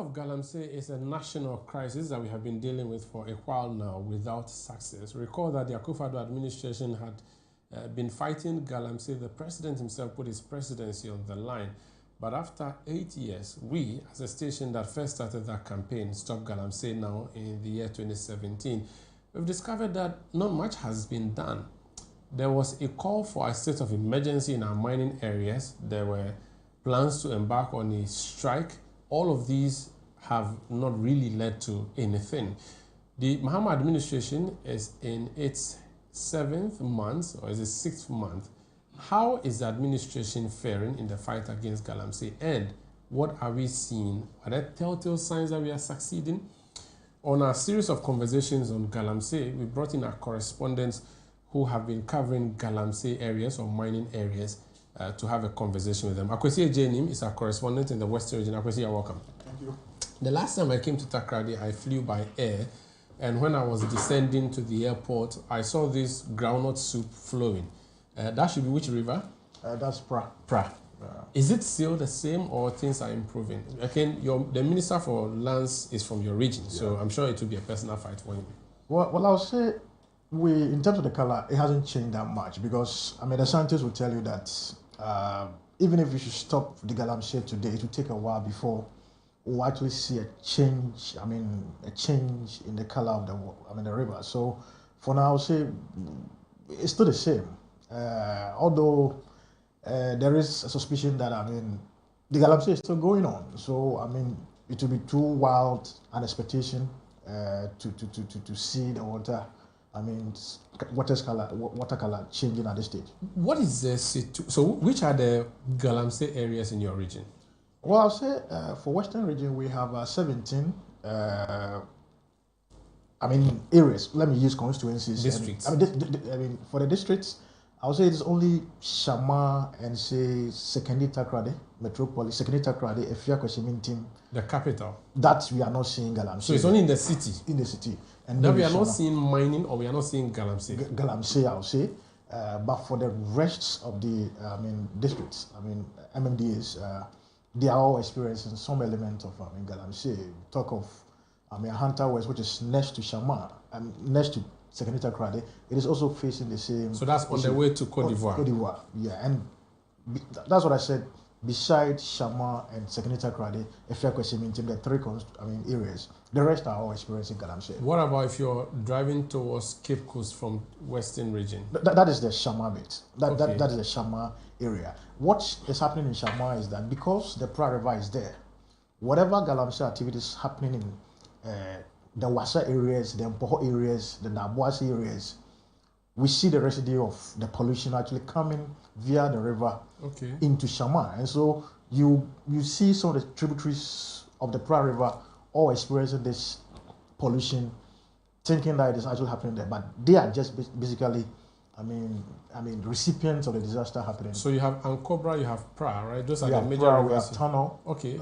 of Galamsey is a national crisis that we have been dealing with for a while now without success. Recall that the Akufo-Addo administration had been fighting Galamsey. The president himself put his presidency on the line. But after 8 years, we, as a station that first started that campaign, Stop Galamsey Now, in the year 2017, we've discovered that not much has been done. There was a call for a state of emergency in our mining areas. There were plans to embark on a strike. All of these have not really led to anything. The Mahama administration is in its 7th month, or is it 6th month? How is the administration faring in the fight against Galamsey, and what are we seeing? Are there telltale signs that we are succeeding? On our series of conversations on Galamsey, we brought in our correspondents who have been covering Galamsey areas or mining areas to have a conversation with them. Akwesi Ejenim is our correspondent in the Western region. Akwesi, you're welcome. Thank you. The last time I came to Takoradi, I flew by air, and when I was descending to the airport, I saw this groundnut soup flowing. That should be which river? That's Pra. Pra. Is it still the same, or things are improving? Again, the Minister for Lands is from your region, so I'm sure it will be a personal fight for him. Well, I'll say, in terms of the color, it hasn't changed that much, because, I mean, the scientists will tell you that even if you should stop the Galamsey today, it will take a while before we'll actually see a change, a change in the color of the river. So, for now, I'll say it's still the same. Although there is a suspicion that, the Galamsey is still going on. So, it will be too wild an expectation to see the water, water color changing at this stage. What is the situation? So, which are the Galamsey areas in your region? Well, I'll say for Western region, we have 17 areas. Let me use constituencies. Districts. For the districts, I would say it's only Shama and say Sekendi Takoradi, Metropolis, Sekendi Takoradi, Efia Kwesimintim. The capital. That we are not seeing Galamsey. So it's only in the city? In the city. And now we are not seeing mining, or we are not seeing Galamsey? Galamsey, I would say. But for the rest of the districts, MMDAs, they are all experiencing some element of Galamsey. Talk of Hunter West, which is next to Shama, and next to Sekendi Takoradi, it is also facing the same. So that's on the way to Cote d'Ivoire. Cote d'Ivoire, yeah, and that's what I said. Besides Shama and Sekendi Takoradi, Efia Kwesimintim, the three areas, the rest are all experiencing Galamsey. What about if you're driving towards Cape Coast from Western region? That is the Shama bit. That is the Shama area. What is happening in Shama is that because the Pra River is there, whatever Galamsey activities happening in the Wasa areas, the Mpoho areas, the Nabuasi areas, we see the residue of the pollution actually coming via the river into Shama. And so you see some of the tributaries of the Pra River all experiencing this pollution, thinking that it is actually happening there. But they are just basically, recipients of the disaster happening. So you have Ankobra, you have Pra, right? Those are the major Pra, rivers. we have Tunnel. Okay.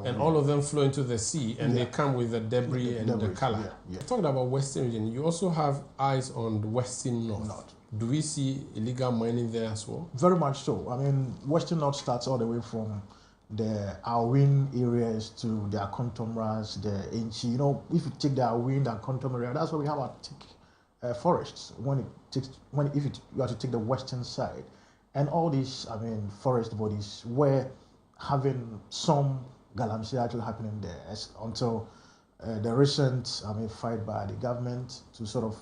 And all of them flow into the sea, and they come with the debris and the color. Yeah. Talking about Western region, you also have eyes on the Western North. Do we see illegal mining there as well? Very much so. Western North starts all the way from the Awin areas to the Akontomras, the Enchi. If you take the Awin, the Akontom area, that's where we have our thick forests. If you have to take the western side, and all these, forest bodies were having some Galamsey actually happening there until the recent, fight by the government to sort of,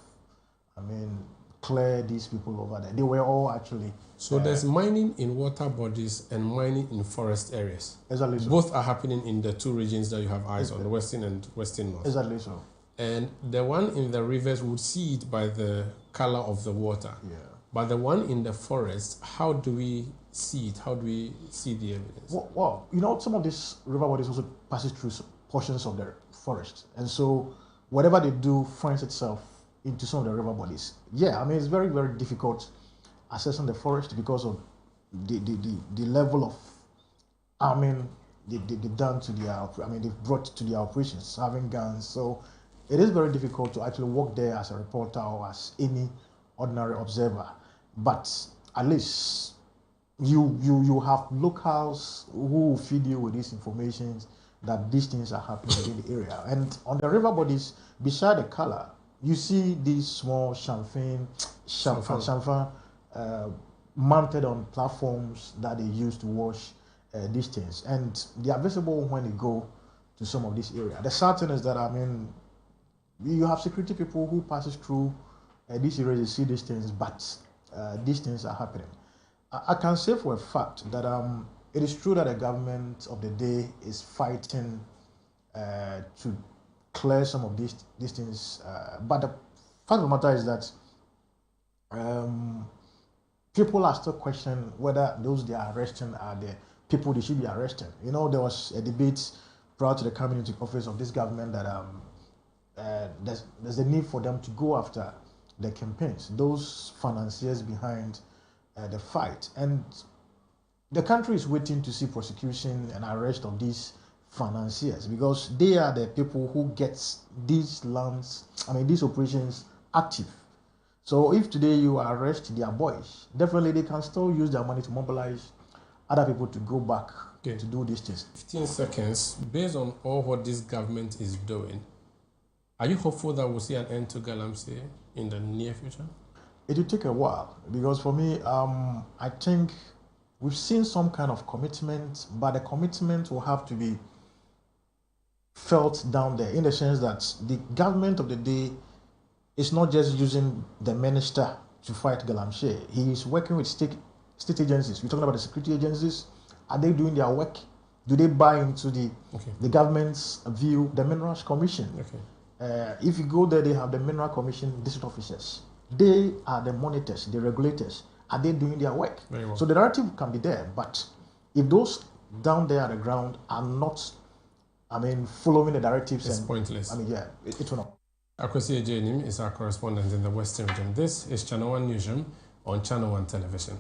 clear these people over there. They were all actually. So there's mining in water bodies and mining in forest areas. Exactly so. Both are happening in the two regions that you have eyes on, the Western and Western North. Exactly so. And the one in the rivers would see it by the color of the water. Yeah. But the one in the forest, how do we see it? How do we see the evidence? Well, some of these river bodies also passes through portions of the forest. And so whatever they do finds itself into some of the river bodies. Yeah, it's very, very difficult assessing the forest because of the level of arming they've done to their, they've brought to their operations, having guns. So it is very difficult to actually work there as a reporter or as any ordinary observer. But at least you have locals who feed you with these informations, that these things are happening in the area. And on the river bodies, beside the color, you see these small champagne mounted on platforms that they use to wash these things. And they are visible when you go to some of these areas. The sad thing is that, I mean, you have security people who passes through these areas, they see these things, but these things are happening. I can say for a fact that it is true that the government of the day is fighting to clear some of these things, but the fact of the matter is that people are still questioning whether those they are arresting are the people they should be arresting. You know, there was a debate prior to the coming into office of this government that there's a need for them to go after the campaigns, those financiers behind the fight. And the country is waiting to see prosecution and arrest of these financiers, because they are the people who get these lands, these operations active. So if today you arrest their boys, definitely they can still use their money to mobilize other people to go back to do these things. 15 seconds. Based on all what this government is doing, are you hopeful that we'll see an end to Galamsey in the near future? It will take a while, because for me, I think we've seen some kind of commitment, but the commitment will have to be felt down there, in the sense that the government of the day is not just using the minister to fight Galamsey. He is working with state agencies. We're talking about the security agencies. Are they doing their work? Do they buy into the government's view? The Minerals Commission. If you go there, they have the Mineral Commission district officers. They are the monitors, the regulators. Are they doing their work? Very well. So the narrative can be there, but if those down there at the ground are not, following the directives, it's pointless. It will not. Akwesi Ejenim is our correspondent in the Western region. This is ChannelOne Newsroom on ChannelOne Television.